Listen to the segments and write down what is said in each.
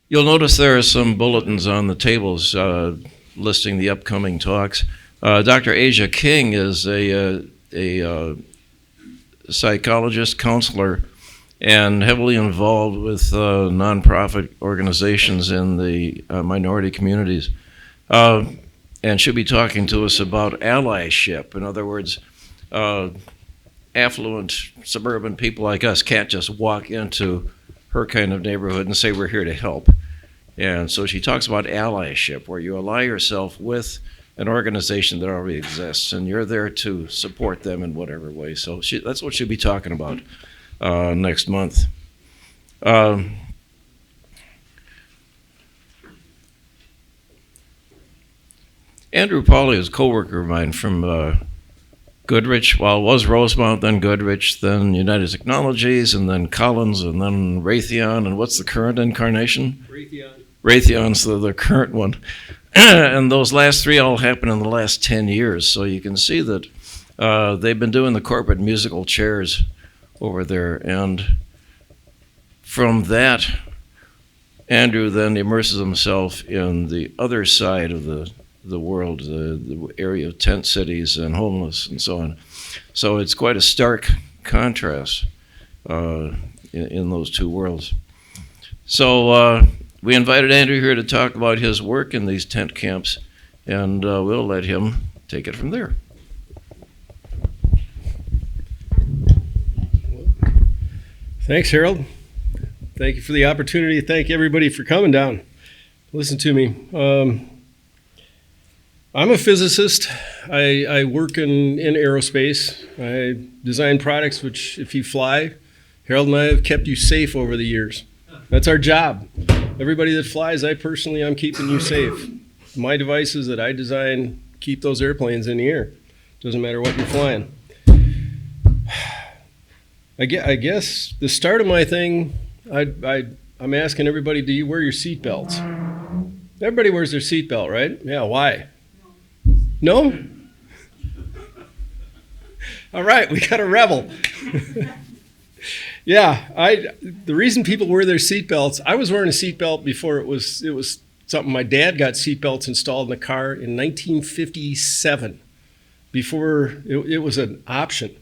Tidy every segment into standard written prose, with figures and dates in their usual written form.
You'll notice there are some bulletins on the tables listing the upcoming talks. Dr. Asia King is a psychologist, counselor, and heavily involved with nonprofit organizations in the minority communities. And she'll be talking to us about allyship. In other words, affluent suburban people like us can't just walk into her kind of neighborhood and say we're here to help. And so she talks about allyship, where you ally yourself with an organization that already exists, and you're there to support them in whatever way. So that's what she'll be talking about next month. Andrew Paule is a co-worker of mine from Goodrich. Well, it was Rosemount, then Goodrich, then United Technologies, and then Collins, and then Raytheon. And what's the current incarnation? Raytheon's the current one. And those last three all happened in the last 10 years. So you can see that they've been doing the corporate musical chairs over there. And from that, Andrew then immerses himself in the other side of the world, the area of tent cities and homeless and so on. So it's quite a stark contrast in those two worlds. So we invited Andrew here to talk about his work in these tent camps, and we'll let him take it from there. Thanks, Harold. Thank you for the opportunity. Thank everybody for coming down. Listen to me. I'm a physicist. I work in aerospace. I design products which, if you fly, Harold and I have kept you safe over the years. That's our job. Everybody that flies, I'm keeping you safe. My devices that I design keep those airplanes in the air. Doesn't matter what you're flying. I guess the start of my thing, I'm asking everybody, do you wear your seatbelts? Everybody wears their seatbelt, right? Yeah, why? No? All right, we got a rebel. Yeah, the reason people wear their seatbelts, I was wearing a seatbelt before it was something. My dad got seatbelts installed in the car in 1957, before it was an option.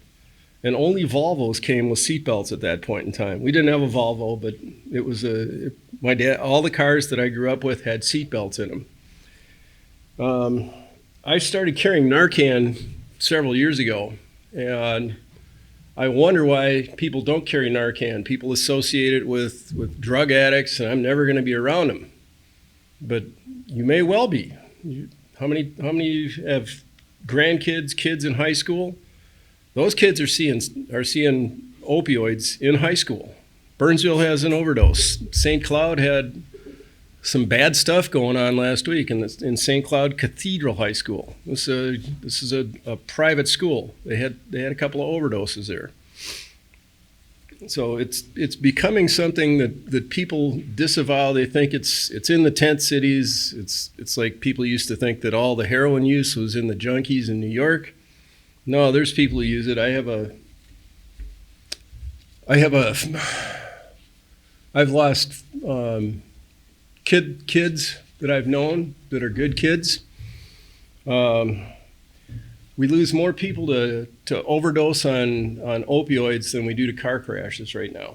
And only Volvos came with seatbelts at that point in time. We didn't have a Volvo, but it was my dad. All the cars that I grew up with had seatbelts in them. I started carrying Narcan several years ago, and I wonder why people don't carry Narcan. People associate it with drug addicts, and I'm never going to be around them. But you may well be. How many have grandkids, kids in high school? Those kids are seeing opioids in high school. Burnsville has an overdose. St. Cloud had some bad stuff going on last week in St. Cloud Cathedral High School. This is a private school. They had a couple of overdoses there. So it's becoming something that people disavow. They think it's in the tent cities. It's like people used to think that all the heroin use was in the junkies in New York. No, there's people who use it. I've lost kids that I've known that are good kids. We lose more people to overdose on opioids than we do to car crashes right now.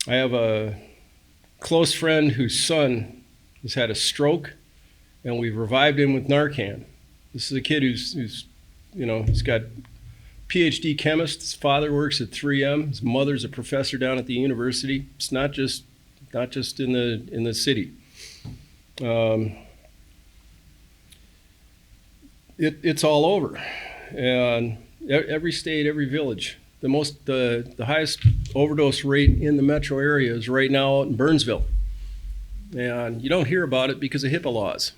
I have a close friend whose son has had a stroke, and we've revived him with Narcan. This is a kid who's he's got PhD chemist. His father works at 3M. His mother's a professor down at the university. It's not just in the city. It's all over, and every state, every village. The highest overdose rate in the metro area is right now out in Burnsville, and you don't hear about it because of HIPAA laws.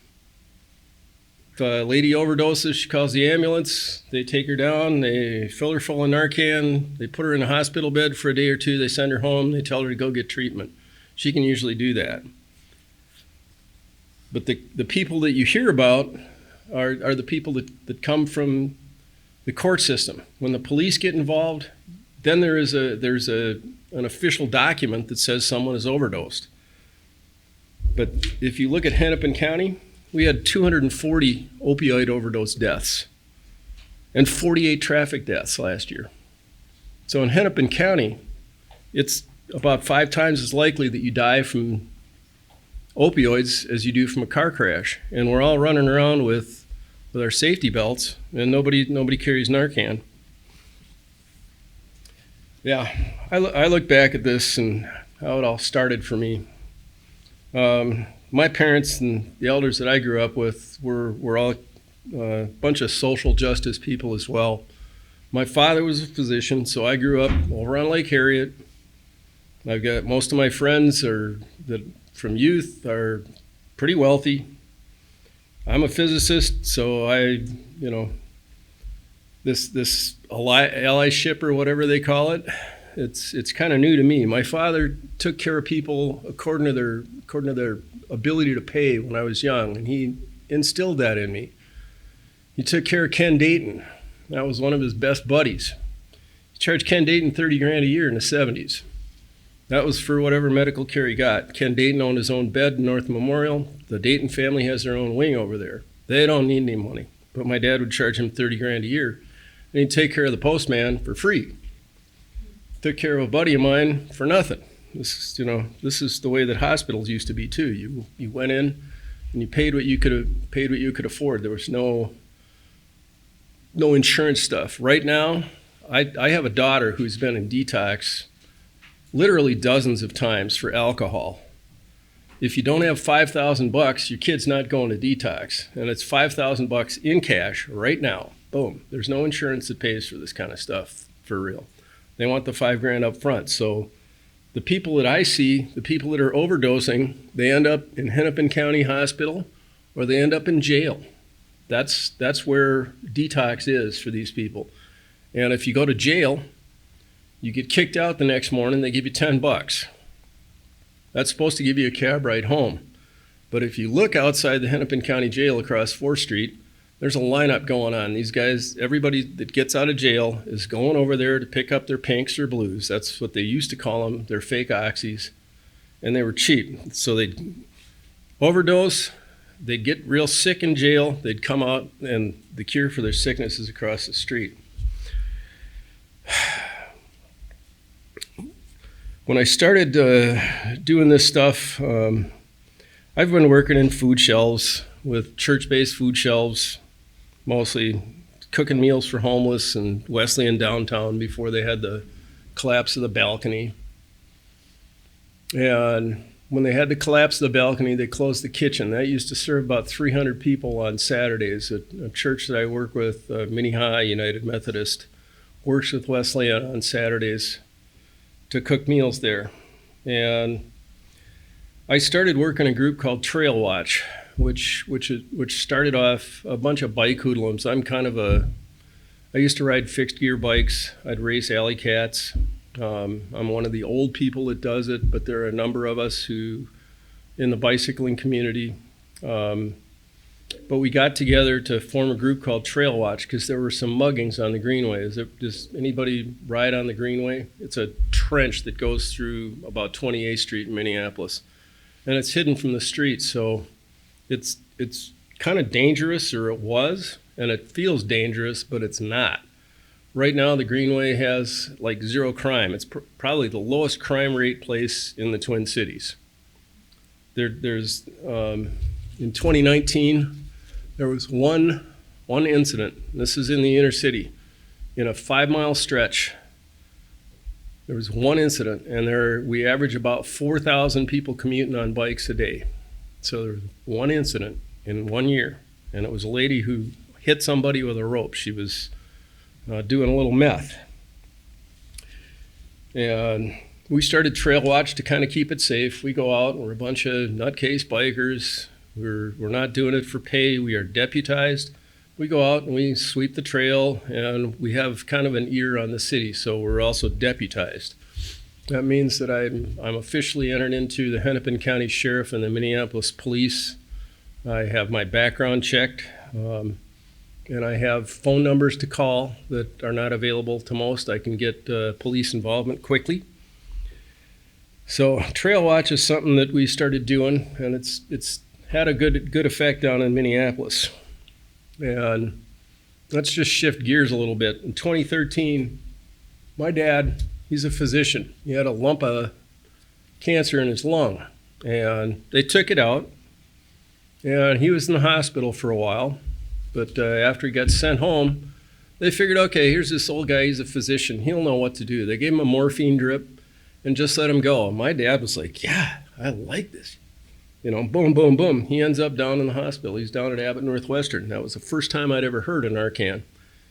If a lady overdoses, she calls the ambulance, they take her down, they fill her full of Narcan, they put her in a hospital bed for a day or two, they send her home, they tell her to go get treatment. She can usually do that. But the people that you hear about are the people that come from the court system. When the police get involved, then there's an official document that says someone is overdosed. But if you look at Hennepin County, we had 240 opioid overdose deaths and 48 traffic deaths last year. So in Hennepin County, it's about 5 times as likely that you die from opioids as you do from a car crash. And we're all running around with our safety belts, and nobody carries Narcan. Yeah, I look back at this and how it all started for me. My parents and the elders that I grew up with were all a bunch of social justice people as well. My father was a physician, so I grew up over on Lake Harriet. I've got most of my friends from youth are pretty wealthy. I'm a physicist, so this allyship or whatever they call it, it's kind of new to me. My father took care of people according to their ability to pay when I was young, and he instilled that in me. He took care of Ken Dayton. That was one of his best buddies. He charged Ken Dayton $30,000 a year in the 70s. That was for whatever medical care he got. Ken Dayton owned his own bed in North Memorial. The Dayton family has their own wing over there. They don't need any money. But my dad would charge him $30,000 a year, and he'd take care of the postman for free. Took care of a buddy of mine for nothing. This is the way that hospitals used to be too. You went in and you paid what you could afford. There was no insurance stuff. Right now, I have a daughter who's been in detox literally dozens of times for alcohol. If you don't have $5,000, your kid's not going to detox, and it's $5,000 in cash right now. Boom. There's no insurance that pays for this kind of stuff for real. They want the $5,000 up front. So the people that I see, the people that are overdosing, they end up in Hennepin County Hospital or they end up in jail. That's where detox is for these people. And if you go to jail, you get kicked out the next morning, they give you $10. That's supposed to give you a cab ride home. But if you look outside the Hennepin County Jail across 4th Street, there's a lineup going on. These guys, everybody that gets out of jail is going over there to pick up their pinks or blues. That's what they used to call them, their fake oxys. And they were cheap. So they'd overdose, they'd get real sick in jail, they'd come out, and the cure for their sickness is across the street. When I started doing this stuff, I've been working in food shelves with church-based food shelves, mostly cooking meals for homeless in Wesleyan downtown before they had the collapse of the balcony. And when they had to collapse the balcony, they closed the kitchen. That used to serve about 300 people on Saturdays. A church that I work with, Minnehaha United Methodist, works with Wesleyan on Saturdays to cook meals there. And I started working in a group called Trail Watch, which started off a bunch of bike hoodlums. I used to ride fixed gear bikes. I'd race alley cats. I'm one of the old people that does it, but there are a number of us who, in the bicycling community, but we got together to form a group called Trail Watch because there were some muggings on the Greenway. Does anybody ride on the Greenway? It's a trench that goes through about 28th Street in Minneapolis, and it's hidden from the street, so it's kind of dangerous, or it was, and it feels dangerous, but it's not. Right now, the Greenway has like zero crime. It's probably the lowest crime rate place in the Twin Cities. There's in 2019, there was one incident. This is in the inner city. In a 5-mile stretch, there was one incident, and we average about 4,000 people commuting on bikes a day. So there was one incident in 1 year, and it was a lady who hit somebody with a rope. She was doing a little meth. And we started Trail Watch to kind of keep it safe. We go out, and we're a bunch of nutcase bikers. We're not doing it for pay. We are deputized. We go out and we sweep the trail, and we have kind of an ear on the city, so we're also deputized. That means that I'm officially entered into the Hennepin County Sheriff and the Minneapolis Police. I have my background checked, and I have phone numbers to call that are not available to most. I can get police involvement quickly. So trail watch is something that we started doing, and it's had a good effect down in Minneapolis. And let's just shift gears a little bit. In 2013, my dad, he's a physician. He had a lump of cancer in his lung, and they took it out, and he was in the hospital for a while. But after he got sent home, they figured, okay, here's this old guy, he's a physician, he'll know what to do. They gave him a morphine drip and just let him go. And my dad was like, yeah, I like this. You know, boom, boom, boom. He ends up down in the hospital. He's down at Abbott Northwestern. That was the first time I'd ever heard of Narcan.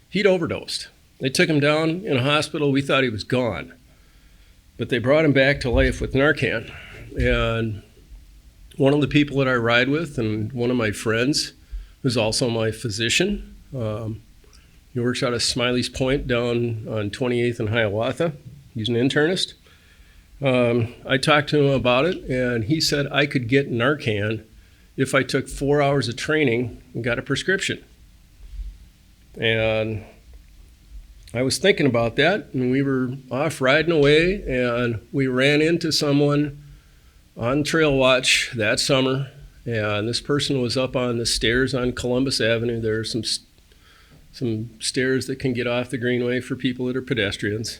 He'd overdosed. They took him down in a hospital. We thought he was gone. But they brought him back to life with Narcan. And one of the people that I ride with, and one of my friends, who's also my physician, he works out of Smiley's Point down on 28th and Hiawatha. He's an internist. I talked to him about it, and he said I could get Narcan if I took 4 hours of training and got a prescription. And I was thinking about that, and we were off riding away, and we ran into someone on Trail Watch that summer, and this person was up on the stairs on Columbus Avenue. There are some stairs that can get off the greenway for people that are pedestrians.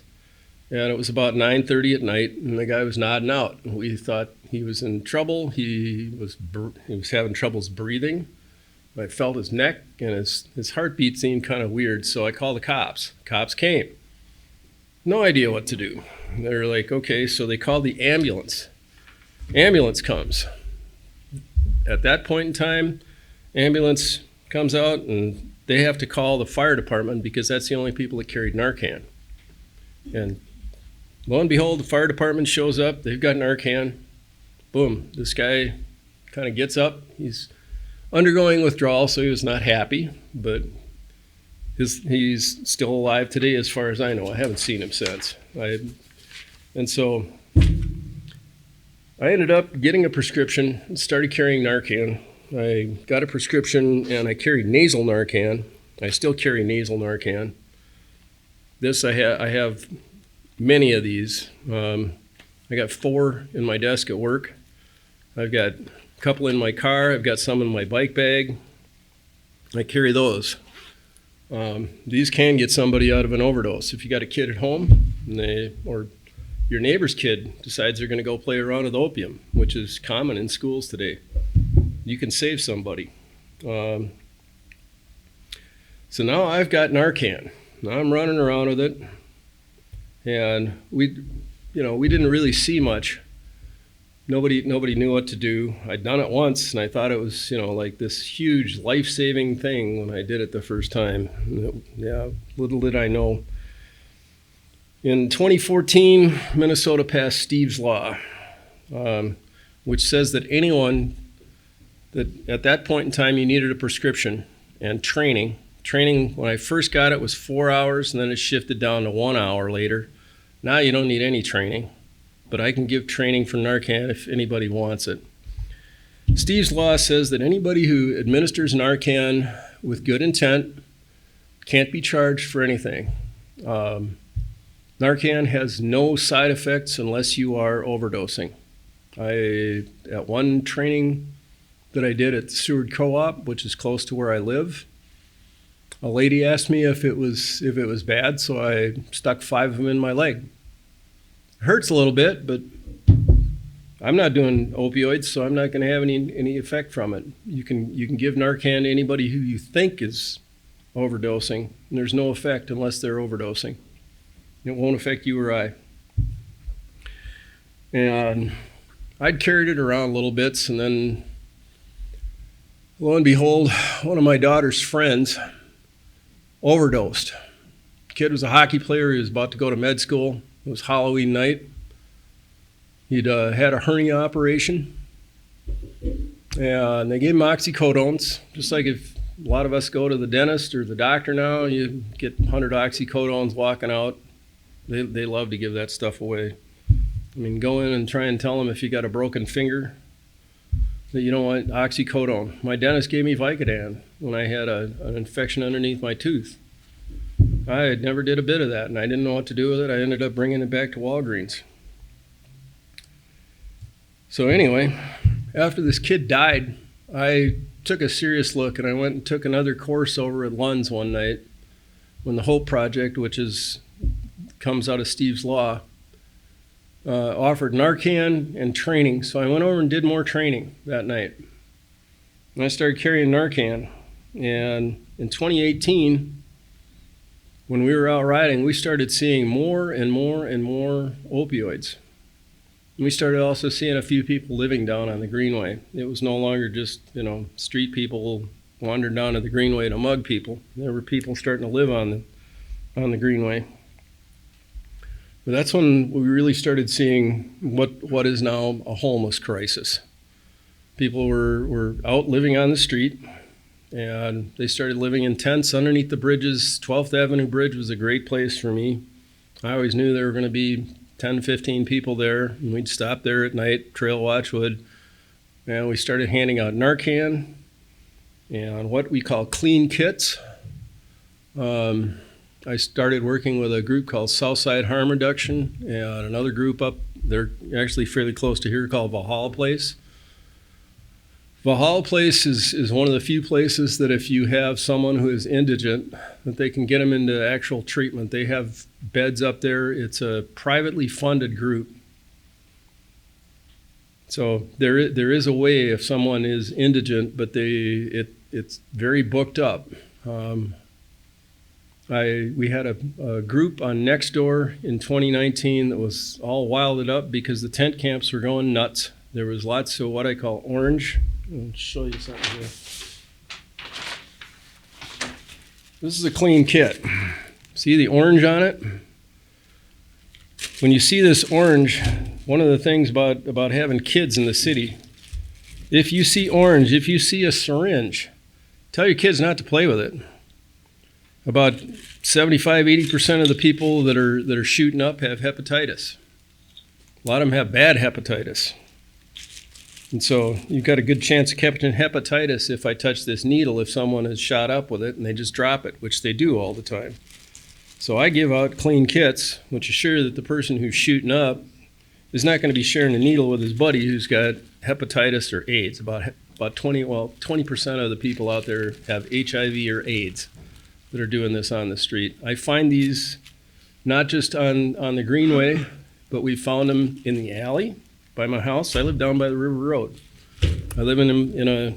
And it was about 9:30 at night, and the guy was nodding out. We thought he was in trouble. He was having troubles breathing. I felt his neck, and his heartbeat seemed kind of weird, so I called the cops. Cops came. No idea what to do. They were like, okay, so they called the ambulance. Ambulance comes. At that point in time, ambulance comes out, and they have to call the fire department because that's the only people that carried Narcan. And lo and behold, the fire department shows up. They've got Narcan. Boom. This guy kind of gets up. He's undergoing withdrawal, so he was not happy, but he's still alive today as far as I know. I haven't seen him since. And so I ended up getting a prescription and started carrying Narcan. I got a prescription, and I carried nasal Narcan. I still carry nasal Narcan. This, I have many of these. I got 4 in my desk at work. I've got a couple in my car. I've got some in my bike bag. I carry those. These can get somebody out of an overdose. If you got a kid at home, or your neighbor's kid decides they're going to go play around with opium, which is common in schools today, you can save somebody. So now I've got Narcan. Now I'm running around with it, and we didn't really see much. Nobody knew what to do. I'd done it once, and I thought it was, like this huge life-saving thing when I did it the first time. Yeah, little did I know. In 2014, Minnesota passed Steve's Law, which says that anyone that at that point in time you needed a prescription and training. Training, when I first got it, was 4 hours, and then it shifted down to 1 hour later. Now you don't need any training, but I can give training for Narcan if anybody wants it. Steve's Law says that anybody who administers Narcan with good intent can't be charged for anything. Narcan has no side effects unless you are overdosing. At one training that I did at the Seward Co-op, which is close to where I live, a lady asked me if it was bad, so I stuck 5 of them in my leg. It hurts a little bit, but I'm not doing opioids, so I'm not going to have any effect from it. You can give Narcan to anybody who you think is overdosing, and there's no effect unless they're overdosing. It won't affect you or I. And I'd carried it around little bits, and then lo and behold, one of my daughter's friends overdosed. Kid was a hockey player. He was about to go to med school. It was Halloween night. He'd had a hernia operation, and they gave him oxycodones. Just like if a lot of us go to the dentist or the doctor now, you get 100 oxycodones walking out. They love to give that stuff away. I mean, go in and try and tell them if you got a broken finger that you don't want oxycodone. My dentist gave me Vicodin when I had an infection underneath my tooth. I never did a bit of that, and I didn't know what to do with it. I ended up bringing it back to Walgreens. So anyway, after this kid died, I took a serious look, and I went and took another course over at Lund's one night when the Hope Project, which comes out of Steve's Law, offered Narcan and training. So I went over and did more training that night. And I started carrying Narcan. And in 2018, when we were out riding, we started seeing more and more and more opioids. And we started also seeing a few people living down on the Greenway. It was no longer just, street people wandering down to the Greenway to mug people. There were people starting to live on the Greenway. But that's when we really started seeing what is now a homeless crisis. People were out living on the street, and they started living in tents underneath the bridges. 12th Avenue Bridge was a great place for me. I always knew there were going to be 10, 15 people there, and we'd stop there at night, trail watch would, and we started handing out Narcan and what we call clean kits. I started working with a group called Southside Harm Reduction and another group up, they're actually fairly close to here, called Valhalla Place. Valhalla Place is one of the few places that if you have someone who is indigent, that they can get them into actual treatment. They have beds up there. It's a privately funded group. So there is a way if someone is indigent, but it's very booked up. We had a group on Nextdoor in 2019 that was all wilded up because the tent camps were going nuts. There was lots of what I call orange. I'll show you something here. This is a clean kit. See the orange on it? When you see this orange, one of the things about having kids in the city, if you see orange, if you see a syringe, tell your kids not to play with it. About 75-80% of the people that are shooting up have hepatitis. A lot of them have bad hepatitis. And so you've got a good chance of catching hepatitis if I touch this needle, if someone is shot up with it and they just drop it, which they do all the time. So I give out clean kits, which assure that the person who's shooting up is not going to be sharing a needle with his buddy who's got hepatitis or AIDS. About 20% of the people out there have HIV or AIDS that are doing this on the street. I find these not just on the Greenway, but we found them in the alley by my house. I live down by the River Road. I live in a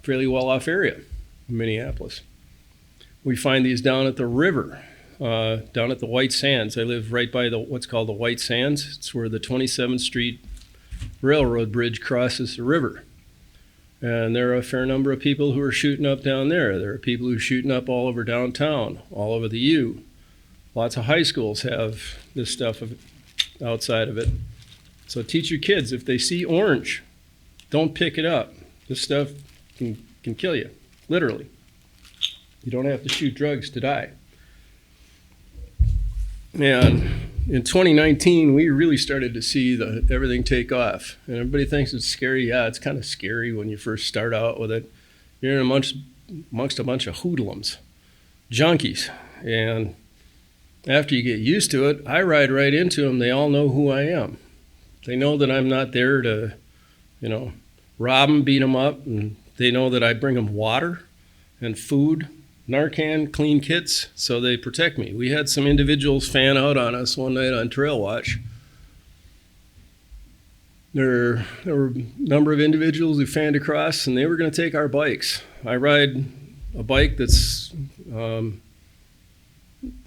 fairly well-off area in Minneapolis. We find these down at the river, down at the White Sands. I live right by what's called the White Sands. It's where the 27th Street Railroad Bridge crosses the river. And there are a fair number of people who are shooting up down there. There are people who are shooting up all over downtown, all over the U. Lots of high schools have this stuff outside of it. So teach your kids, if they see orange, don't pick it up. This stuff can kill you, literally. You don't have to shoot drugs to die. And in 2019, we really started to see everything take off. And everybody thinks it's scary. Yeah, it's kind of scary when you first start out with it. You're amongst a bunch of hoodlums, junkies. And after you get used to it, I ride right into them. They all know who I am. They know that I'm not there to, rob them, beat them up. And they know that I bring them water and food, Narcan, clean kits, so they protect me. We had some individuals fan out on us one night on Trail Watch. There were a number of individuals who fanned across, and they were going to take our bikes. I ride a bike that's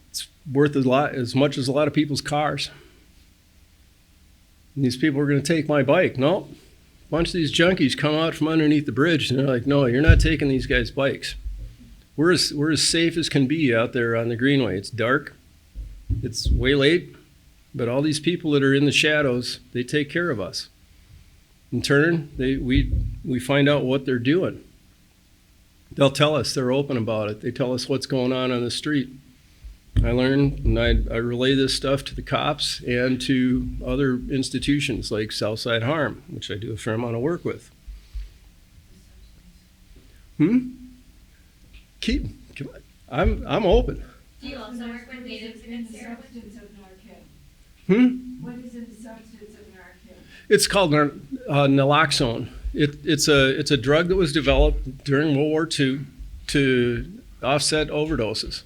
it's worth as much as a lot of people's cars. And these people were going to take my bike. No, a bunch of these junkies come out from underneath the bridge, and they're like, no, you're not taking these guys' bikes. We're as safe as can be out there on the Greenway. It's dark. It's way late. But all these people that are in the shadows, they take care of us. In turn, we find out what they're doing. They'll tell us. They're open about it. They tell us what's going on the street. I learn, and I relay this stuff to the cops and to other institutions like Southside Harm, which I do a fair amount of work with. Come on. I'm open. Do you also work with Native substance of Narcan? What is in the substance of Narcan? It's called naloxone. It's a drug that was developed during World War II to offset overdoses.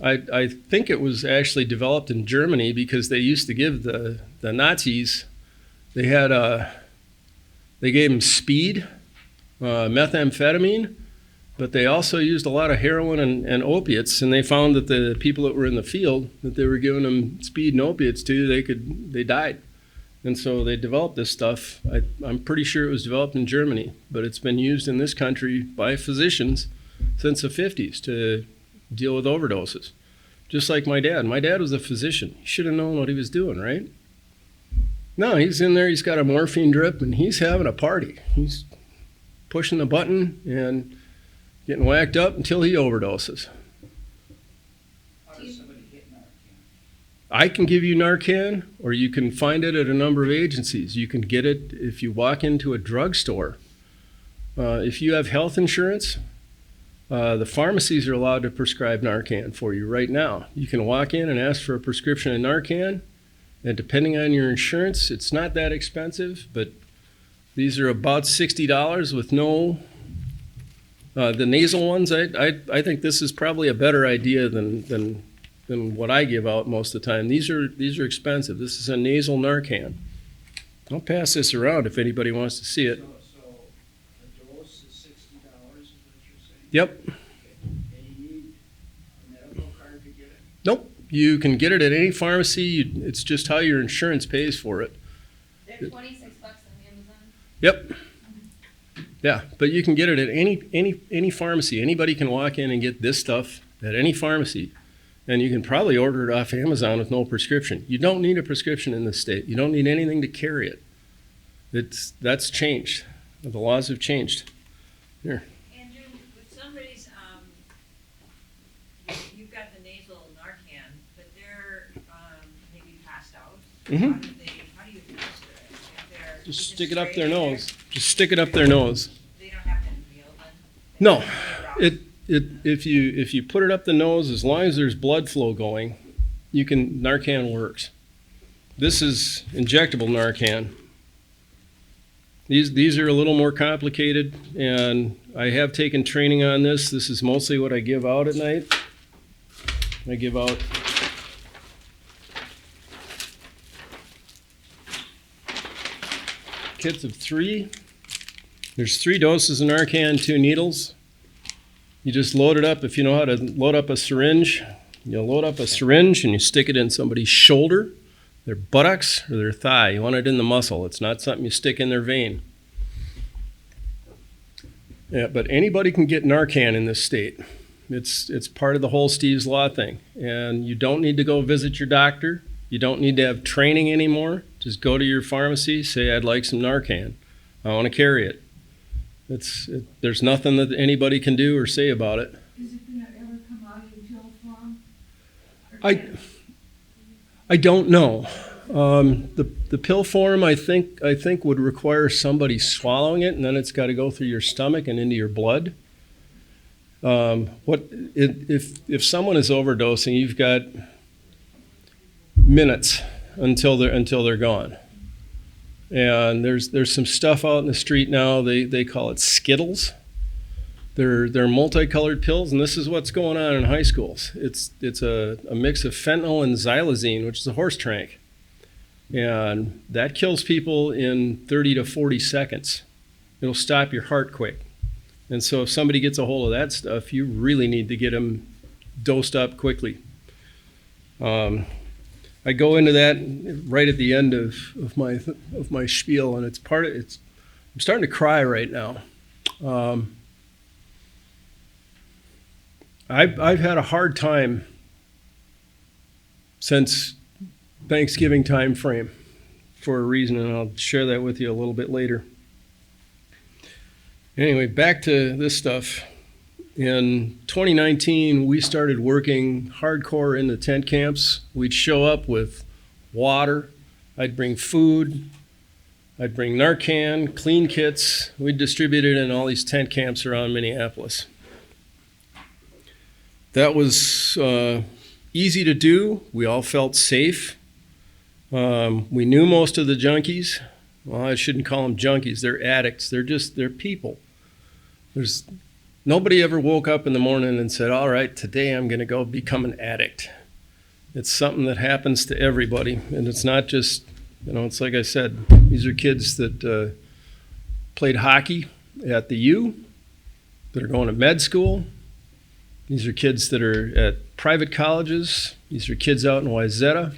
I think it was actually developed in Germany because they used to give the Nazis, they gave them speed, methamphetamine, but they also used a lot of heroin and opiates, and they found that the people that were in the field that they were giving them speed and opiates to, they died. And so they developed this stuff. I'm pretty sure it was developed in Germany, but it's been used in this country by physicians since the 50s to deal with overdoses. Just like my dad. My dad was a physician. He should have known what he was doing, right? No, he's in there, he's got a morphine drip, and he's having a party. He's pushing the button and getting whacked up until he overdoses. How does somebody get Narcan? I can give you Narcan, or you can find it at a number of agencies. You can get it if you walk into a drugstore. If you have health insurance, the pharmacies are allowed to prescribe Narcan for you right now. You can walk in and ask for a prescription of Narcan, and depending on your insurance, it's not that expensive, but these are about $60 with no, the nasal ones. I think this is probably a better idea than what I give out most of the time. These are expensive. This is a nasal Narcan. I'll pass this around if anybody wants to see it. So a dose is $60 is what you're saying? Yep. And you need a medical card to get it? Nope. You can get it at any pharmacy. It's just how your insurance pays for it. They're $26 on Amazon. Yep. Yeah, but you can get it at any pharmacy. Anybody can walk in and get this stuff at any pharmacy. And you can probably order it off Amazon with no prescription. You don't need a prescription in this state. You don't need anything to carry it. That's changed. The laws have changed. Here. Andrew, if somebody's, you've got the nasal Narcan, but they're maybe passed out. Mhm. How do you administer it? If they're Just stick it up their dehydrated, nose. Just stick it up their nose. They don't have to inhale then? No. They If you put it up the nose, as long as there's blood flow going, Narcan works. This is injectable Narcan. These are a little more complicated, and I have taken training on this. This is mostly what I give out at night. I give out kits of 3. There's 3 doses of Narcan, 2 needles. You just load it up. If you know how to load up a syringe, you load up a syringe and you stick it in somebody's shoulder, their buttocks, or their thigh. You want it in the muscle. It's not something you stick in their vein. Yeah, but anybody can get Narcan in this state. It's part of the whole Steve's Law thing. And you don't need to go visit your doctor. You don't need to have training anymore. Just go to your pharmacy, say, I'd like some Narcan. I want to carry it. There's nothing that anybody can do or say about it. Is it going to ever come out in pill form? I don't know. The pill form, I think would require somebody swallowing it, and then it's got to go through your stomach and into your blood. If someone is overdosing, you've got minutes until they're gone. And there's some stuff out in the street now. They call it Skittles. They're multicolored pills, and this is what's going on in high schools. It's a mix of fentanyl and xylazine, which is a horse trank, and that kills people in 30 to 40 seconds. It'll stop your heart quick. And so if somebody gets a hold of that stuff, you really need to get them dosed up quickly. I go into that right at the end of my spiel, and I'm starting to cry right now. I've had a hard time since Thanksgiving time frame for a reason, and I'll share that with you a little bit later. Anyway, back to this stuff. In 2019, we started working hardcore in the tent camps. We'd show up with water. I'd bring food. I'd bring Narcan, clean kits. We'd distribute it in all these tent camps around Minneapolis. That was easy to do. We all felt safe. We knew most of the junkies. Well, I shouldn't call them junkies. They're addicts. They're people. Nobody ever woke up in the morning and said, all right, today I'm going to go become an addict. It's something that happens to everybody. And it's not just, it's like I said, these are kids that played hockey at the U, that are going to med school. These are kids that are at private colleges. These are kids out in Wayzata.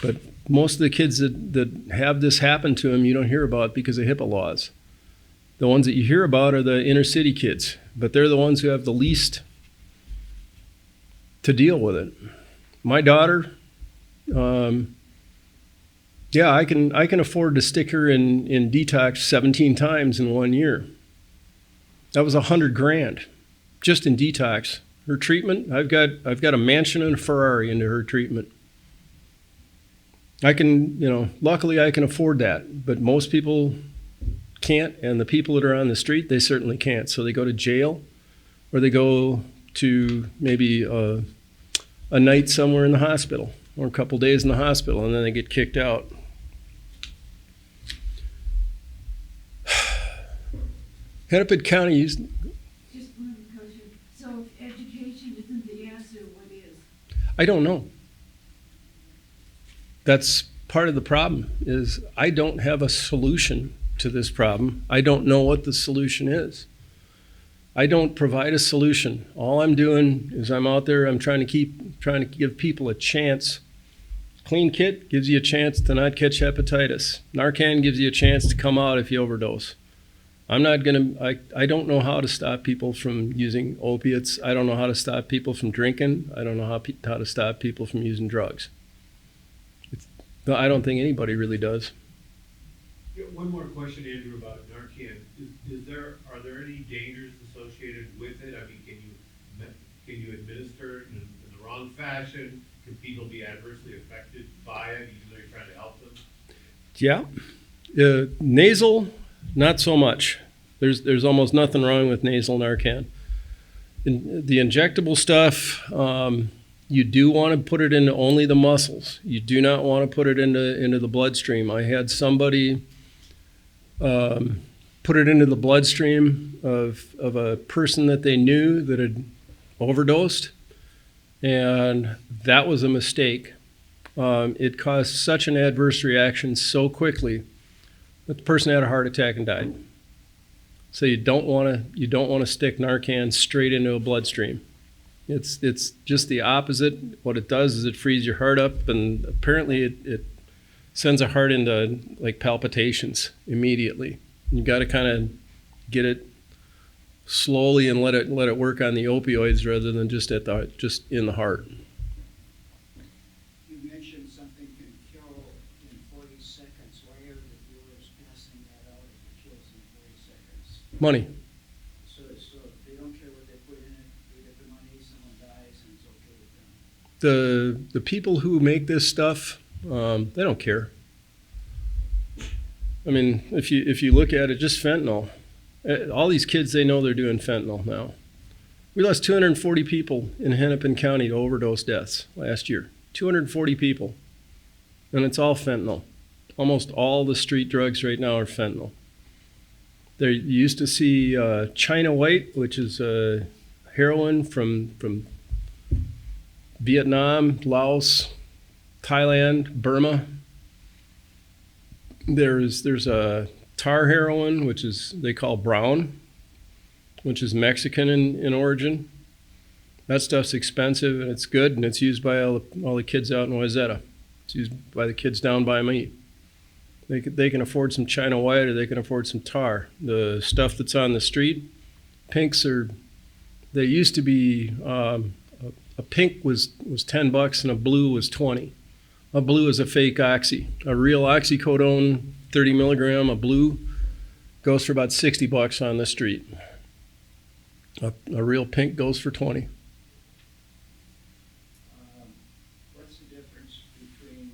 But most of the kids that have this happen to them, you don't hear about because of HIPAA laws. The ones that you hear about are the inner city kids, but they're the ones who have the least to deal with it. My daughter, I can afford to stick her in detox 17 times in 1 year. That was $100,000 just in detox. Her treatment, I've got a mansion and a Ferrari into her treatment. I can, luckily I can afford that, but most people can't, and the people that are on the street, they certainly can't. So they go to jail, or they go to maybe a night somewhere in the hospital, or a couple days in the hospital, and then they get kicked out. Hennepin County Just one question. So if education isn't the answer, what is? I don't know. That's part of the problem, is I don't have a solution to this problem. I don't know what the solution is. I don't provide a solution. All I'm doing is I'm out there, I'm trying to give people a chance. Clean kit gives you a chance to not catch hepatitis. Narcan gives you a chance to come out if you overdose. I don't know how to stop people from using opiates. I don't know how to stop people from drinking. I don't know how to stop people from using drugs. I don't think anybody really does. Yeah, one more question, Andrew, about Narcan. Are there any dangers associated with it? I mean, can you administer it in the wrong fashion? Can people be adversely affected by it, even though you're trying to help them? Yeah. Nasal, not so much. There's almost nothing wrong with nasal Narcan. The injectable stuff, you do want to put it into only the muscles. You do not want to put it into the bloodstream. I had somebody put it into the bloodstream of a person that they knew that had overdosed, and that was a mistake. It caused such an adverse reaction so quickly that the person had a heart attack and died. So you don't want to stick Narcan straight into a bloodstream. It's just the opposite. What it does is it frees your heart up, and apparently it sends a heart into like palpitations immediately. You got to kind of get it slowly and let it work on the opioids rather than just in the heart. You mentioned something can kill in 40 seconds. Why are the dealers passing that out if it kills in 40 seconds? Money. So they don't care what they put in it. They get the money, someone dies, and it's okay with them. The people who make this stuff, they don't care. I mean, if you look at it, just fentanyl. All these kids, they know they're doing fentanyl now. We lost 240 people in Hennepin County to overdose deaths last year. 240 people. And it's all fentanyl. Almost all the street drugs right now are fentanyl. You used to see China White, which is heroin from Vietnam, Laos, Thailand, Burma. There's a tar heroin, which is they call brown, which is Mexican in origin. That stuff's expensive and it's good, and it's used by all the kids out in Wayzata. It's used by the kids down by me. They can afford some China White, or they can afford some tar. The stuff that's on the street, pinks they used to be, a pink was $10 and a blue was 20. A blue is a fake oxy. A real oxycodone, 30 milligram, a blue, goes for about $60 on the street. A real pink goes for 20. What's the difference between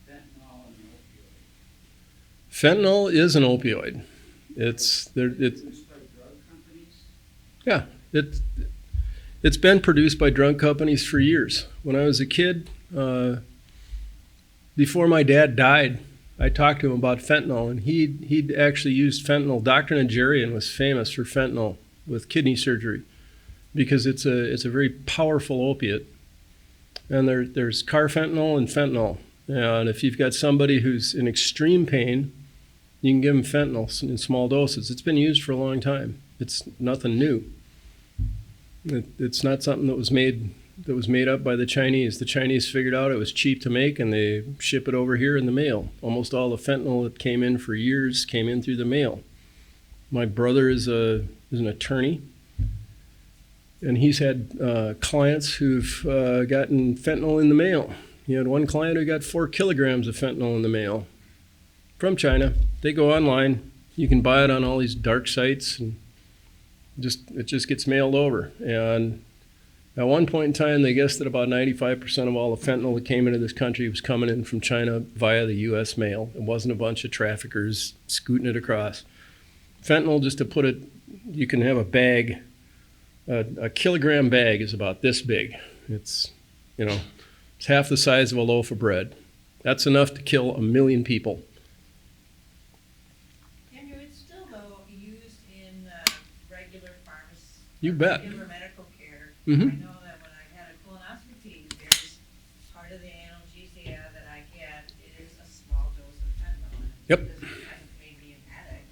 fentanyl and an opioid? Fentanyl is an opioid. It's Produced by drug companies? yeah. It's been produced by drug companies for years. When I was a kid, before my dad died, I talked to him about fentanyl, and he'd actually used fentanyl. Dr. Nigerian was famous for fentanyl with kidney surgery because it's a very powerful opiate. And there's carfentanil and fentanyl. And if you've got somebody who's in extreme pain, you can give them fentanyl in small doses. It's been used for a long time. It's nothing new. It's not something that was made up by the Chinese. The Chinese figured out it was cheap to make, and they ship it over here in the mail. Almost all the fentanyl that came in for years came in through the mail. My brother is an attorney, and he's had clients who've gotten fentanyl in the mail. He had one client who got 4 kilograms of fentanyl in the mail from China. They go online. You can buy it on all these dark sites, and it just gets mailed over. And at one point in time, they guessed that about 95% of all the fentanyl that came into this country was coming in from China via the U.S. mail. It wasn't a bunch of traffickers scooting it across. Fentanyl, just to put it, you can have a bag. A kilogram bag is about this big. It's half the size of a loaf of bread. That's enough to kill 1 million people. Andrew, it's still though used in regular pharmacy. You bet. Regular medical care. Mhm. I know that when I had a colonoscopy, there's part of the analgesia that I get is a small dose of fentanyl. Yep. It doesn't make me an addict.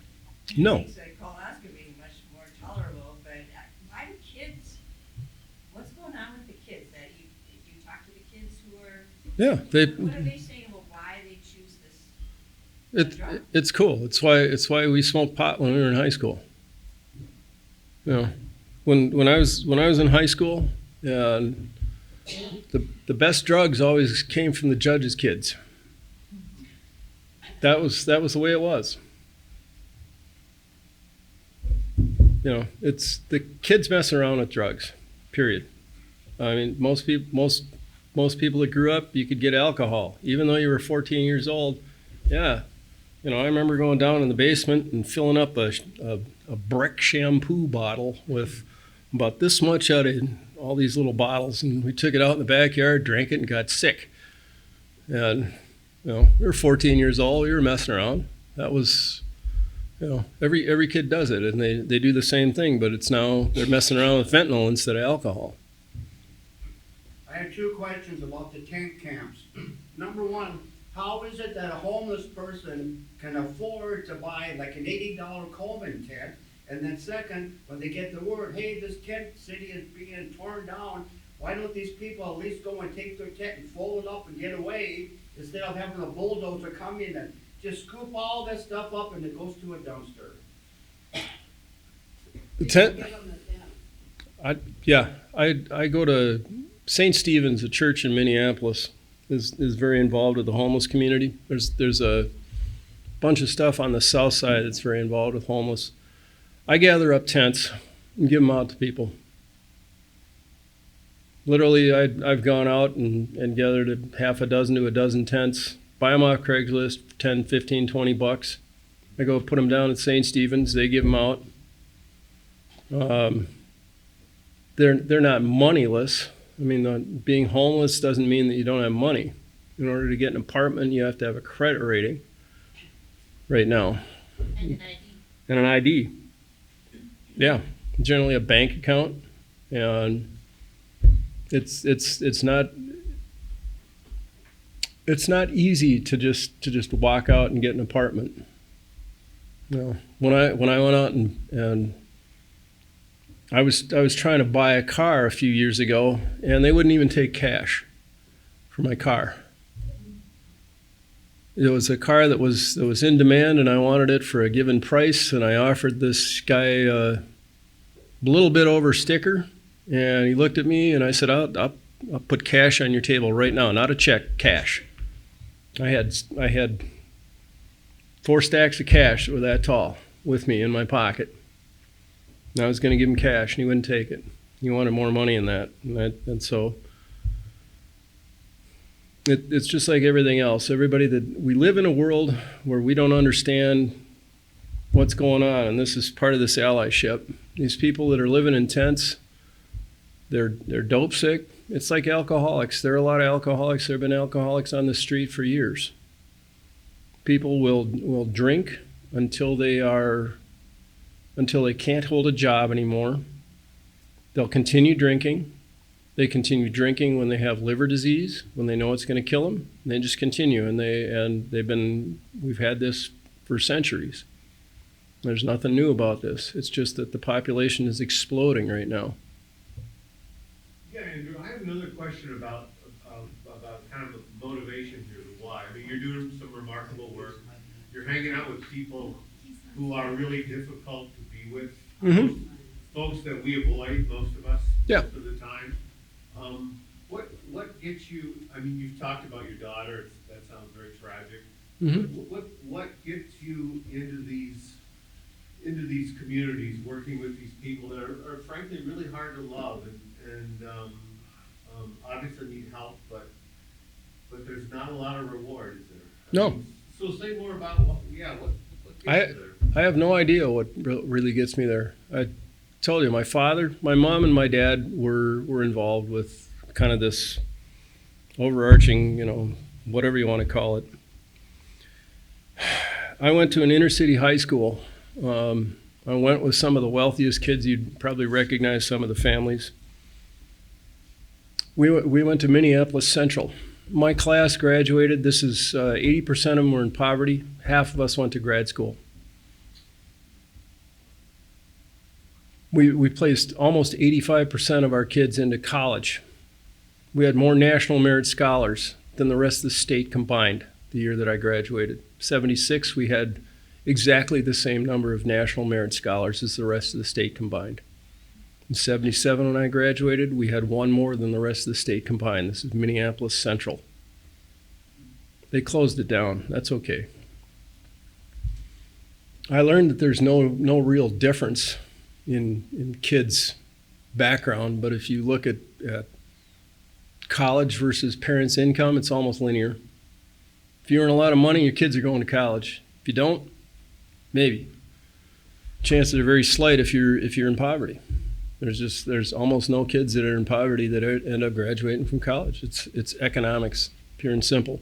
No. It makes a colonoscopy much more tolerable, but why do kids, what's going on with the kids? That you talk to the kids who are, Yeah, what are they saying about why they choose this drug? it's cool. It's why we smoked pot when we were in high school. When I was in high school, the best drugs always came from the judge's kids. That was the way it was. It's the kids messing around with drugs. Period. I mean, most people that grew up, you could get alcohol, even though you were 14 years old. Yeah, I remember going down in the basement and filling up a brick shampoo bottle with about this much out of all these little bottles, and we took it out in the backyard, drank it, and got sick. And we were 14 years old. We were messing around. That was, every kid does it, and they do the same thing, but it's now they're messing around with fentanyl instead of alcohol. I have 2 questions about the tent camps. Number one, how is it that a homeless person can afford to buy like an $80 Coleman tent? And then second, when they get the word, hey, this tent city is being torn down, why don't these people at least go and take their tent and fold it up and get away instead of having a bulldozer come in and just scoop all this stuff up and it goes to a dumpster? The tent. Give them the tent. I go to St. Stephen's, a church in Minneapolis, is very involved with the homeless community. There's a bunch of stuff on the south side that's very involved with homeless. I gather up tents and give them out to people. Literally, I've gone out and gathered half a dozen to a dozen tents, buy them off Craigslist for 10, 15, 20 bucks. I go put them down at St. Stephen's. They give them out. They're not moneyless. I mean, being homeless doesn't mean that you don't have money. In order to get an apartment, you have to have a credit rating right now. And an ID. And an ID. Yeah, generally a bank account. And it's not easy to just walk out and get an apartment. When I went out and I was trying to buy a car a few years ago, and they wouldn't even take cash for my car. It was a car that was in demand, and I wanted it for a given price, and I offered this guy a little bit over sticker, and he looked at me, and I said, I'll put cash on your table right now, not a check, cash. I had 4 stacks of cash that were that tall with me in my pocket. And I was going to give him cash, and he wouldn't take it. He wanted more money in that. And so it's just like everything else. We live in a world where we don't understand what's going on, and this is part of this allyship. These people that are living in tents, they're dope sick, It's like alcoholics. There are a lot of alcoholics. There have been alcoholics on the street for years. People will drink until they can't hold a job anymore. They'll continue drinking. They continue drinking when they have liver disease, when they know it's going to kill them. They just continue, we've had this for centuries. There's nothing new about this. It's just that the population is exploding right now. Yeah, Andrew, I have another question about kind of the motivation here, the why. I mean, you're doing some remarkable work. You're hanging out with people who are really difficult to be with. Mm-hmm. Folks that we avoid, most of us, Yeah. most of the time. What gets you, I mean, you've talked about your daughter, that sounds very tragic. Mm-hmm. What gets you into these communities, working with these people that are frankly really hard to love and obviously need help, but there's not a lot of reward, is there? No. So say more about what gets you there? I have no idea what really gets me there. I told you, my mom and my dad were involved with kind of this overarching, whatever you want to call it. I went to an inner city high school. I went with some of the wealthiest kids. You'd probably recognize some of the families. We went to Minneapolis Central. My class graduated. This is 80% of them were in poverty. Half of us went to grad school. We placed almost 85% of our kids into college. We had more National Merit Scholars than the rest of the state combined the year that I graduated. 76, we had exactly the same number of National Merit Scholars as the rest of the state combined. In 77, when I graduated, we had one more than the rest of the state combined. This is Minneapolis Central. They closed it down. That's okay. I learned that there's no real difference in kids' background, but if you look at college versus parents' income, it's almost linear. If you earn a lot of money, your kids are going to college. If you don't, maybe. Chances are very slight if you're in poverty. There's almost no kids that are in poverty that end up graduating from college. It's economics, pure and simple.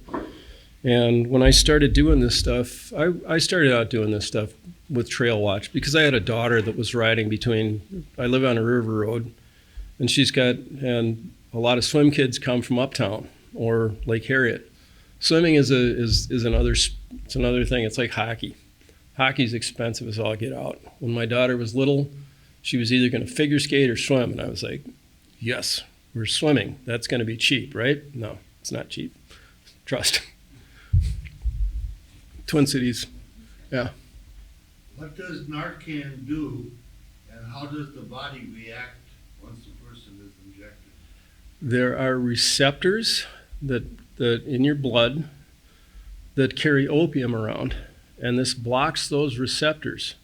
And when I started doing this stuff, I started out doing this stuff with Trail Watch because I had a daughter that was riding I live on a river road, and and a lot of swim kids come from Uptown or Lake Harriet. Swimming is another thing. It's like hockey. Hockey's expensive as all get out. When my daughter was little, she was either going to figure skate or swim, and I was like, yes, we're swimming. That's going to be cheap, right? No, it's not cheap. Trust. Twin Cities, yeah. What does Narcan do, and how does the body react once the person is injected? There are receptors that in your blood that carry opium around, and this blocks those receptors.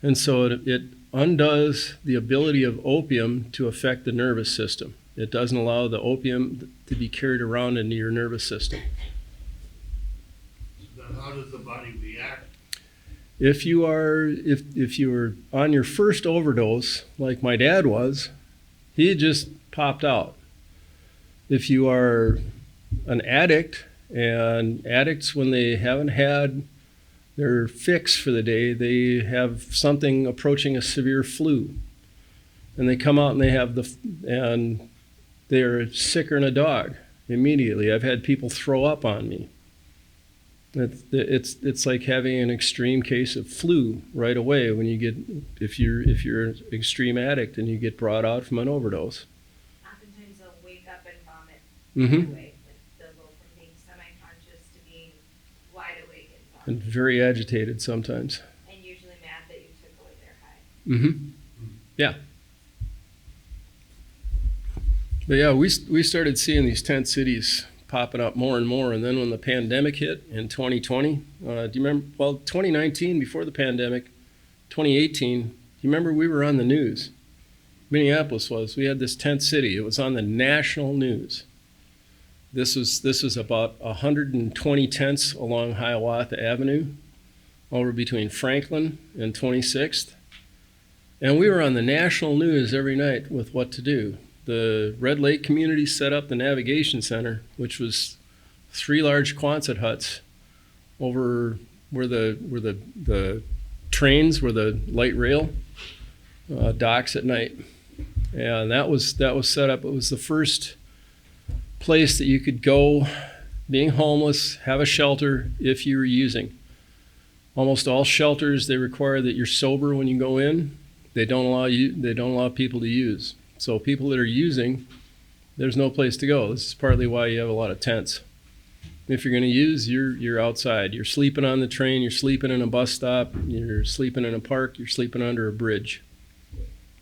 And so it undoes the ability of opium to affect the nervous system. It doesn't allow the opium to be carried around into your nervous system. Then how does the body react? If you are on your first overdose, like my dad was, he just popped out. If you are an addict, and addicts, when they haven't had their fix for the day, they have something approaching a severe flu, and they come out and they're sicker than a dog immediately. I've had people throw up on me. It's like having an extreme case of flu right away when if you're an extreme addict and you get brought out from an overdose. Oftentimes they'll wake up and vomit Mm-hmm. right away. They'll go from being semi-conscious to being wide awake and And vomiting. very agitated sometimes. And usually mad that you took away their high. Mm-hmm. Yeah. But yeah, we started seeing these tent cities popping up more and more. And then when the pandemic hit in 2020, do you remember? Well, 2019, before the pandemic, 2018, do you remember we were on the news? Minneapolis was. We had this tent city. It was on the national news. This was about 120 tents along Hiawatha Avenue, over between Franklin and 26th. And we were on the national news every night with what to do. the Red Lake community set up the navigation center, which was 3 large Quonset huts over where the trains, where the light rail docks at night. And that was set up. It was the first place that you could go, being homeless, have a shelter if you were using. Almost all shelters, they require that you're sober when you go in. They don't allow people to use. So people that are using, there's no place to go. This is partly why you have a lot of tents. If you're going to use, you're outside. You're sleeping on the train, you're sleeping in a bus stop, you're sleeping in a park, you're sleeping under a bridge.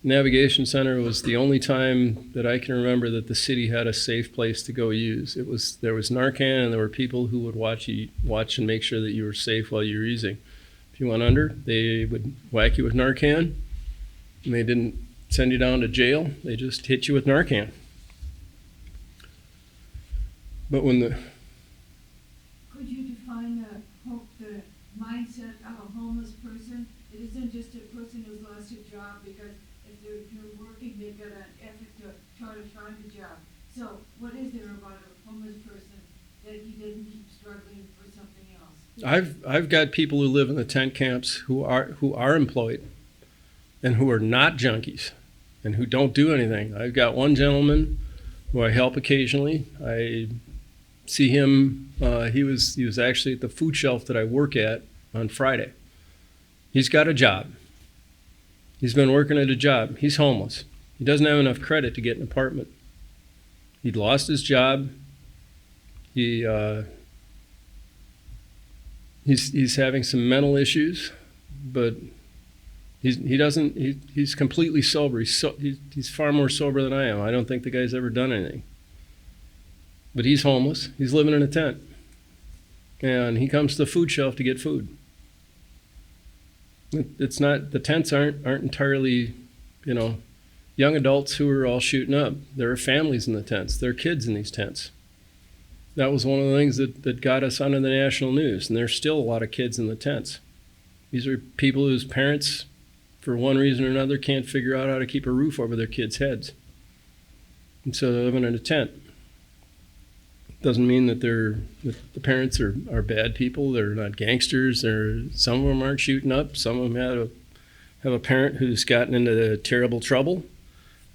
Navigation Center was the only time that I can remember that the city had a safe place to go use. There was Narcan, and there were people who would watch and make sure that you were safe while you were using. If you went under, they would whack you with Narcan, and they didn't send you down to jail. They just hit you with Narcan. But Could you define the mindset of a homeless person? It isn't just a person who's lost a job, because if they're working, they've got an effort to try to find a job. So what is there about a homeless person that he doesn't keep struggling for something else? I've got people who live in the tent camps who are employed and who are not junkies and who don't do anything. I've got one gentleman who I help occasionally. I see him. He was actually at the food shelf that I work at on Friday. He's got a job. He's been working at a job. He's homeless. He doesn't have enough credit to get an apartment. He'd lost his job. He's having some mental issues, but he's completely sober. He's far more sober than I am. I don't think the guy's ever done anything. But he's homeless. He's living in a tent. And he comes to the food shelf to get food. It's not, the tents aren't entirely, young adults who are all shooting up. There are families in the tents. There are kids in these tents. That was one of the things that got us onto the national news. And there's still a lot of kids in the tents. These are people whose parents, for one reason or another, can't figure out how to keep a roof over their kids' heads. And so they're living in a tent. Doesn't mean that the parents are bad people. They're not gangsters. Some of them aren't shooting up. Some of them have a parent who's gotten into terrible trouble,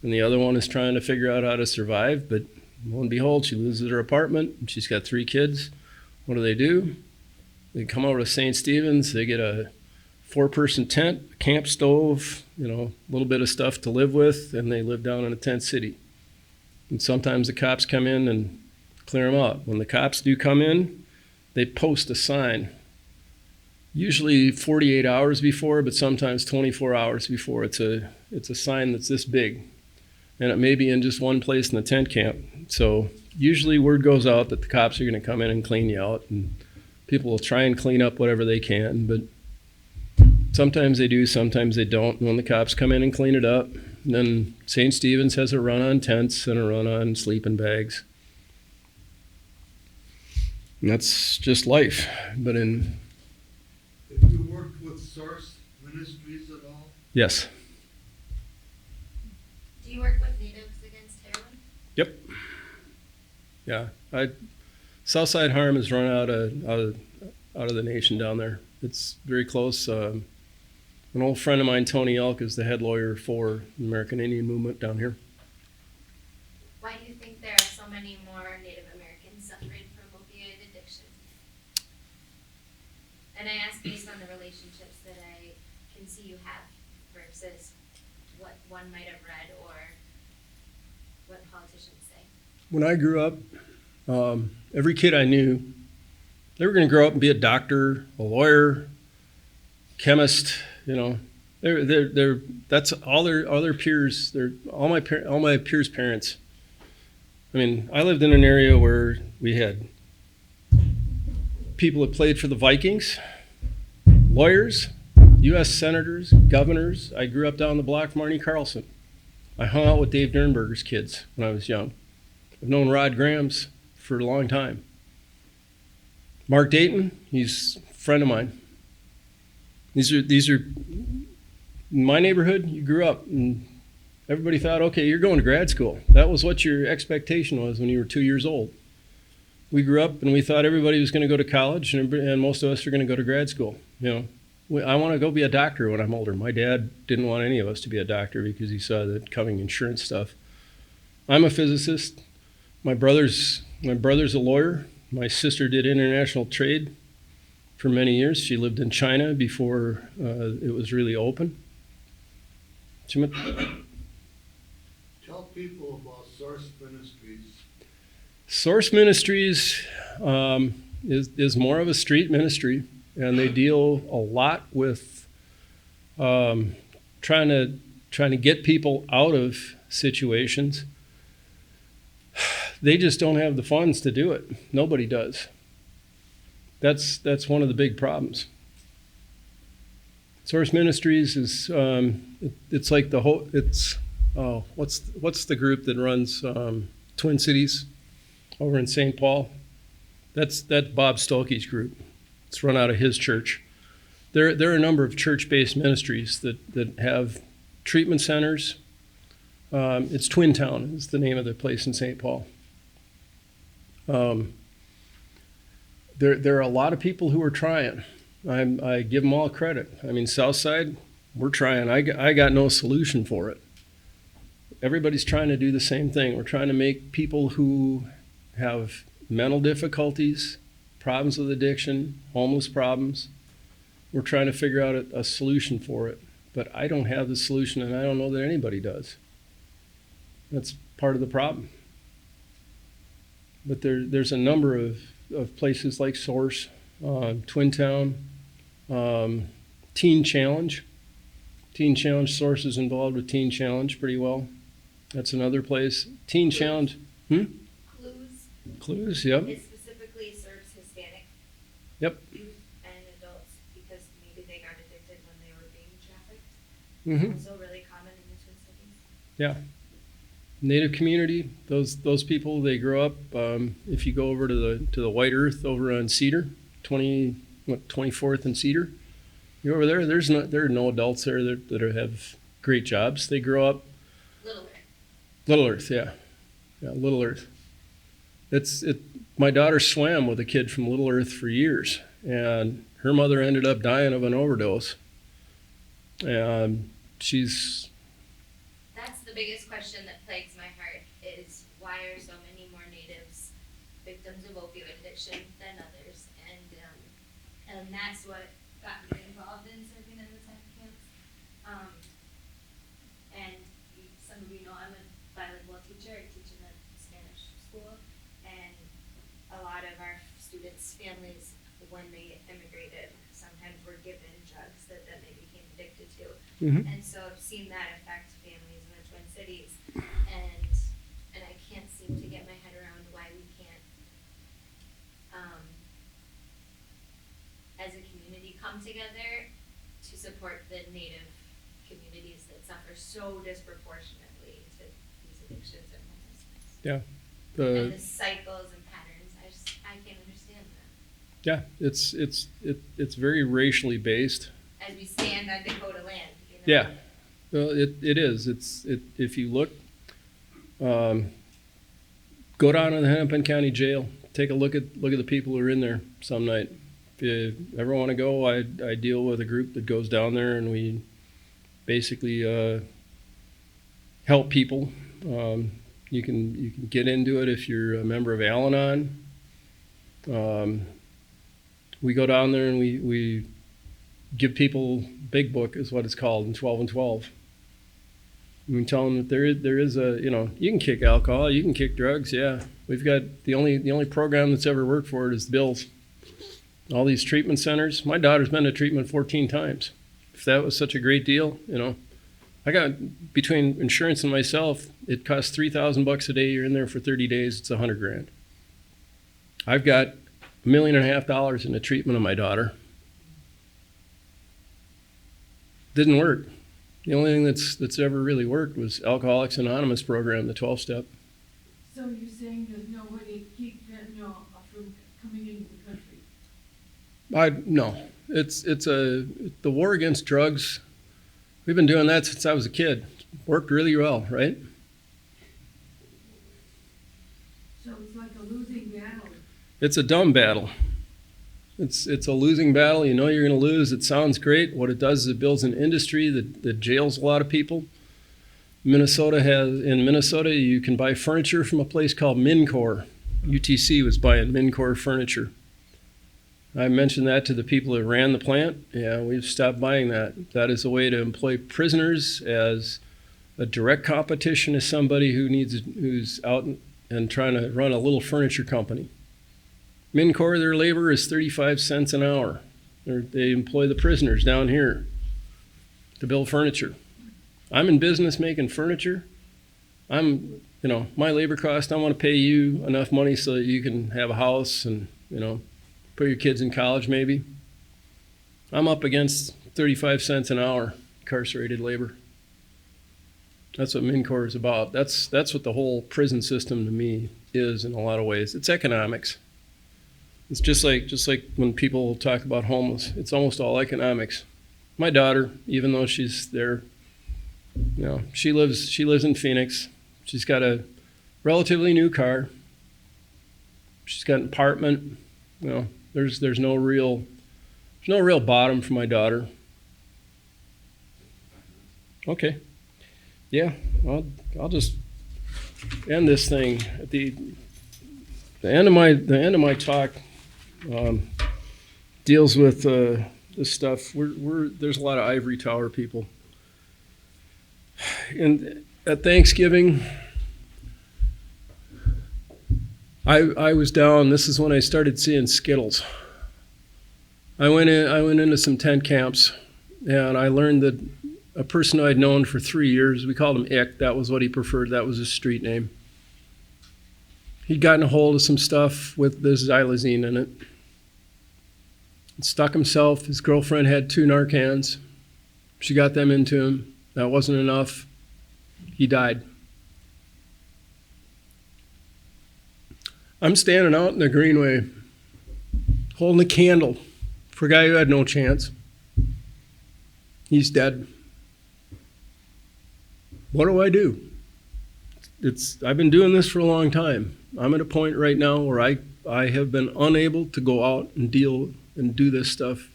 and the other one is trying to figure out how to survive. But lo and behold, she loses her apartment, and she's got 3 kids. What do? They come over to St. Stephen's. They get a 4-person tent, a camp stove, a little bit of stuff to live with, and they live down in a tent city. And sometimes the cops come in and clear them out. When the cops do come in, they post a sign, usually 48 hours before, but sometimes 24 hours before. It's a sign that's this big, and it may be in just one place in the tent camp. So usually word goes out that the cops are going to come in and clean you out, and people will try and clean up whatever they can, but sometimes they do, sometimes they don't. And when the cops come in and clean it up, then St. Stephen's has a run on tents and a run on sleeping bags. And that's just life. But Have you worked with Source Ministries at all? Yes. Do you work with natives against heroin? Yep. Yeah. Southside Harm is run out of the nation down there. It's very close. An old friend of mine, Tony Elk, is the head lawyer for the American Indian movement down here. Why do you think there are so many more Native Americans suffering from opioid addiction? And I ask based on the relationships that I can see you have versus what one might have read or what politicians say. When I grew up, every kid I knew, they were going to grow up and be a doctor, a lawyer, chemist. That's all their peers. They're all my peers' parents. I mean, I lived in an area where we had people that played for the Vikings, lawyers, U.S. senators, governors. I grew up down the block from Arnie Carlson. I hung out with Dave Dernberger's kids when I was young. I've known Rod Graham's for a long time. Mark Dayton, he's a friend of mine. These are in my neighborhood. You grew up, and Everybody thought, okay, you're going to grad school. That was what your expectation was when you were 2 years old. We grew up and we thought everybody was going to go to college, and most of us are going to go to grad school. I want to go be a doctor when I'm older. My dad didn't want any of us to be a doctor because he saw the coming insurance stuff. I'm a physicist. My brother's a lawyer. My sister did international trade for many years. She lived in China before it was really open. Tell people about Source Ministries. Source Ministries is more of a street ministry, and they deal a lot with trying to get people out of situations. They just don't have the funds to do it. Nobody does. That's one of the big problems. Source Ministries is it's like the whole what's the group that runs Twin Cities over in St. Paul? That's Bob Stolke's group. It's run out of his church. There are a number of church-based ministries that have treatment centers. It's Twin Town is the name of the place in St. Paul. There are a lot of people who are trying. I give them all credit. I mean, Southside, we're trying. I got no solution for it. Everybody's trying to do the same thing. We're trying to make people who have mental difficulties, problems with addiction, homeless problems, we're trying to figure out a solution for it. But I don't have the solution, and I don't know that anybody does. That's part of the problem. But there's a number of places like Source, Twin Town, Teen Challenge. Teen Challenge, Source is involved with Teen Challenge pretty well. That's another place. Teen Challenge. Clues, yep. It specifically serves Hispanic Yep. youth and adults because maybe they got addicted when they were being trafficked. Mm-hmm. Also really common in the Twin Cities. Yeah. Native community, those people, they grow up. If you go over to the White Earth over on Cedar, 24th and Cedar, you're over there. There are no adults there that have great jobs. They grow up. Little Earth, yeah, Little Earth. My daughter swam with a kid from Little Earth for years, and her mother ended up dying of an overdose. And That's the biggest question that plagues my heart is why are so many more natives victims of opioid addiction than others? And that's what got me involved in serving in the tent camps. And some of you know I'm a bilingual teacher. I teach in a Spanish school, and a lot of our students' families, when they immigrated, sometimes were given drugs that then they became addicted to. Mhm. And so I've seen that affect families in the Twin Cities, and I can't seem to get my head around why we can't, as a community, come together to support the Native communities that suffer so disproportionately to these addictions and homelessness. Yeah. And the cycles and patterns, I can't understand that. Yeah, it's very racially based. As we stand on Dakota land, you know? Yeah, well, it is. If you look, go down to the Hennepin County Jail. Take a look at the people who are in there some night. If you ever want to go, I deal with a group that goes down there, and we basically help people. You can get into it if you're a member of Al-Anon. We go down there and we give people Big Book is what it's called in 12 and 12. We tell them that there is a, you can kick alcohol, you can kick drugs. Yeah, we've got the only program that's ever worked for it is the bills. All these treatment centers. My daughter's been to treatment 14 times. If that was such a great deal, I got between insurance and myself, it costs $3,000 a day. You're in there for 30 days. It's $100,000. I've got $1.5 million in the treatment of my daughter. Didn't work. The only thing that's ever really worked was Alcoholics Anonymous program, the 12-step. So you're saying there's no way to keep fentanyl from coming into the country? No. It's the war against drugs. We've been doing that since I was a kid. worked really well, right? So it's like a losing battle. It's a dumb battle. It's a losing battle. You know you're going to lose. It sounds great. What it does is it builds an industry that jails a lot of people. In Minnesota, you can buy furniture from a place called Mincor. UTC was buying Mincor furniture. I mentioned that to the people that ran the plant. Yeah, we've stopped buying that. That is a way to employ prisoners as a direct competition to somebody who's out and trying to run a little furniture company. Mincor, their labor is 35 cents an hour. They employ the prisoners down here to build furniture. I'm in business making furniture. My labor cost, I want to pay you enough money so that you can have a house and, put your kids in college maybe. I'm up against 35 cents an hour incarcerated labor. That's what Mincor is about. That's what the whole prison system to me is in a lot of ways. It's economics. It's just like when people talk about homeless. It's almost all economics. My daughter, even though she's there, she lives in Phoenix. She's got a relatively new car. She's got an apartment. There's no real bottom for my daughter. Okay. Yeah, I'll just end this thing at the end of my talk. Deals with this stuff. There's a lot of ivory tower people. And at Thanksgiving, I was down. This is when I started seeing Skittles. I went into some tent camps, and I learned that a person I'd known for 3 years, we called him Ick. That was what he preferred. That was his street name. He'd gotten a hold of some stuff with this xylazine in it. Stuck himself. His girlfriend had 2 Narcans. She got them into him. That wasn't enough. He died. I'm standing out in the greenway, holding a candle for a guy who had no chance. He's dead. What do I do? I've been doing this for a long time. I'm at a point right now where I have been unable to go out and deal and do this stuff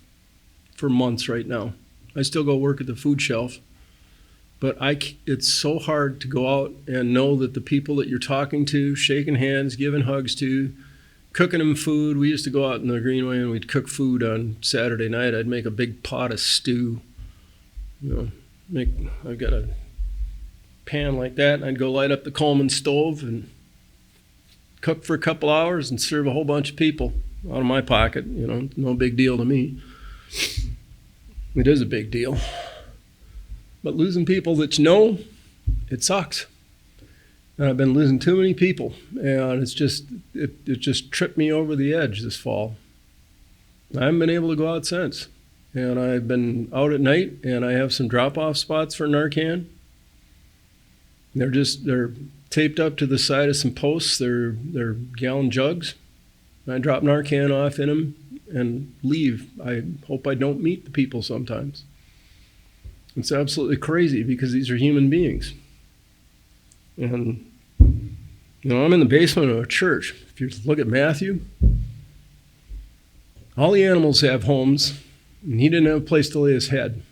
for months right now. I still go work at the food shelf, but it's so hard to go out and know that the people that you're talking to, shaking hands, giving hugs to, cooking them food. We used to go out in the greenway and we'd cook food on Saturday night. I'd make a big pot of stew. I've got a pan like that, and I'd go light up the Coleman stove and cook for a couple hours and serve a whole bunch of people out of my pocket. No big deal to me. It is a big deal. But losing people that it sucks. And I've been losing too many people, and it just tripped me over the edge this fall. I haven't been able to go out since. And I've been out at night, and I have some drop-off spots for Narcan. They're taped up to the side of some posts. They're gallon jugs. I drop Narcan off in them and leave. I hope I don't meet the people sometimes. It's absolutely crazy because these are human beings. And, I'm in the basement of a church. If you look at Matthew, all the animals have homes, and he didn't have a place to lay his head.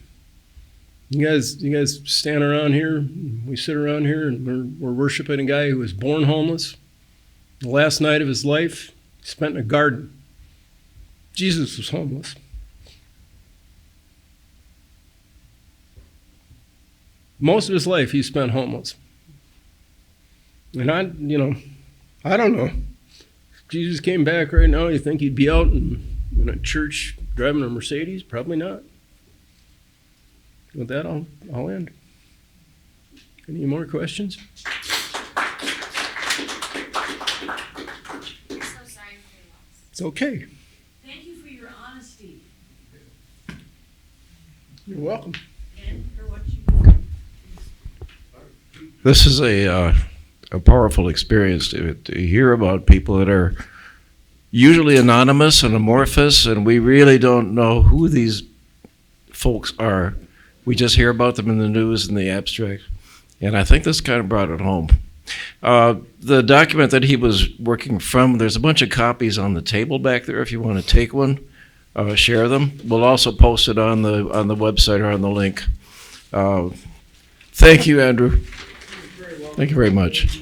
You guys stand around here, we sit around here, and we're worshiping a guy who was born homeless. The last night of his life, he spent in a garden. Jesus was homeless. Most of his life he spent homeless. And I don't know. If Jesus came back right now, you think he'd be out in a church driving a Mercedes? Probably not. With that, I'll end. Any more questions? I'm so sorry for your loss. It's okay. Thank you for your honesty You're welcome. and for what you do. This is a powerful experience to hear about people that are usually anonymous and amorphous, and we really don't know who these folks are. We just hear about them in the news and the abstract. And I think this kind of brought it home. The document that he was working from, there's a bunch of copies on the table back there if you want to take one, share them. We'll also post it on the website or on the link. Thank you, Andrew. Thank you very much.